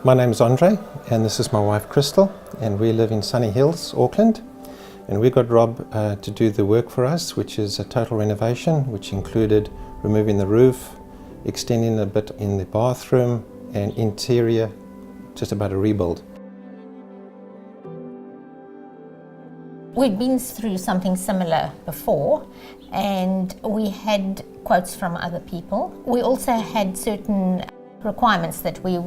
My name is Andre, and this is my wife Crystal, and we live in Sunny Hills, Auckland. And we got Rob to do the work for us, which is a total renovation, which included removing the roof, extending a bit in the bathroom, and interior, just about a rebuild. We'd been through something similar before, and we had quotes from other people. We also had certain requirements that we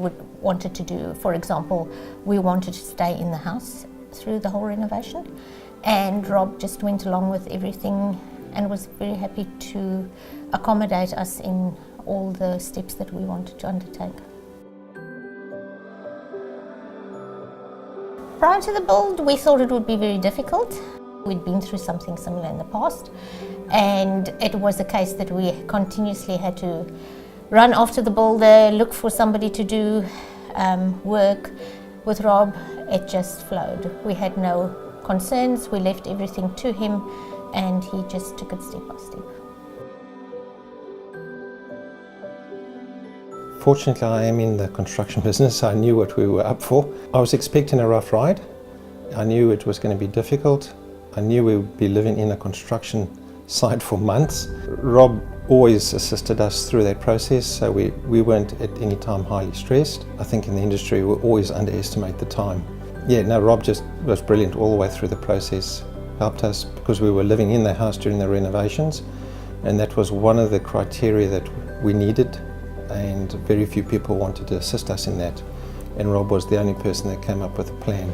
wanted to do. For example, we wanted to stay in the house through the whole renovation, and Rob just went along with everything and was very happy to accommodate us in all the steps that we wanted to undertake. Prior to the build, we thought it would be very difficult. We'd been through something similar in the past, and it was a case that we continuously had to run after the builder, look for somebody to do work. With Rob, it just flowed. We had no concerns, we left everything to him, and he just took it step by step. Fortunately, I am in the construction business, so I knew what we were up for. I was expecting a rough ride. I knew it was going to be difficult. I knew we would be living in a construction site for months. Rob always assisted us through that process, so we weren't at any time highly stressed. I think in the industry we always underestimate the time. Yeah, no, Rob just was brilliant all the way through the process. Helped us because we were living in the house during the renovations, and that was one of the criteria that we needed, and very few people wanted to assist us in that. And Rob was the only person that came up with a plan.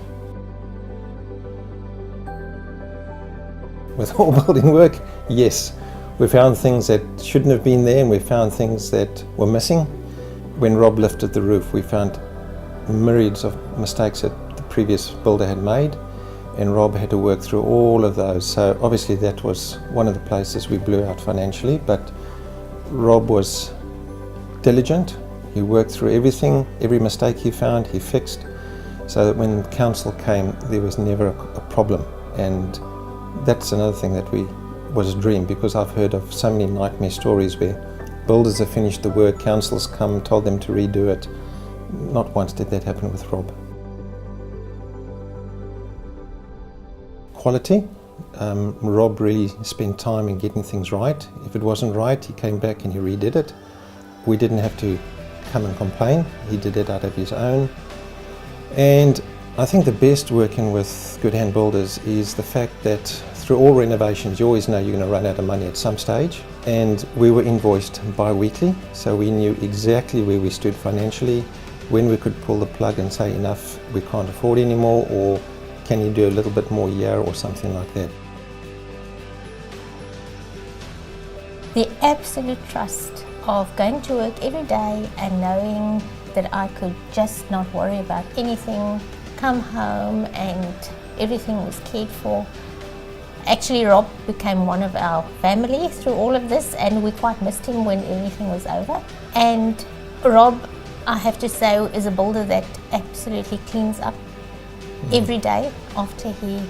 With all building work, yes. We found things that shouldn't have been there, and we found things that were missing. When Rob lifted the roof, we found myriads of mistakes that the previous builder had made, and Rob had to work through all of those. So obviously that was one of the places we blew out financially, but Rob was diligent. He worked through everything, every mistake he found, he fixed, so that when council came, there was never a problem. And that's another thing that was a dream, because I've heard of so many nightmare stories where builders have finished the work, council's come, told them to redo it. Not once did that happen with Rob. Quality. Rob really spent time in getting things right. If it wasn't right, he came back and he redid it. We didn't have to come and complain. He did it out of his own. And I think the best working with Goodhand builders is the fact that through all renovations you always know you're going to run out of money at some stage, and we were invoiced bi-weekly, so we knew exactly where we stood financially, when we could pull the plug and say enough, we can't afford anymore, or can you do a little bit more here or something like that. The absolute trust of going to work every day and knowing that I could just not worry about anything, come home and everything was cared for. Actually, Rob became one of our family through all of this, and we quite missed him when everything was over. And Rob, I have to say, is a builder that absolutely cleans up every day after he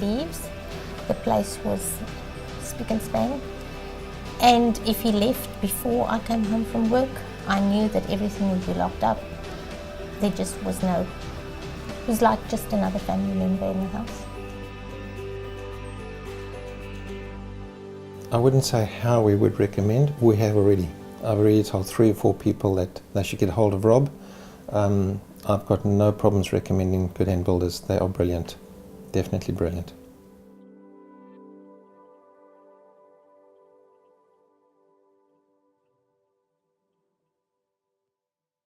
leaves. The place was spick and span. And if he left before I came home from work, I knew that everything would be locked up. There just was no, it was like just another family member in the house. I wouldn't say how we would recommend. We have already. I've already told 3 or 4 people that they should get a hold of Rob. I've got no problems recommending Goodhand builders. They are brilliant, definitely brilliant.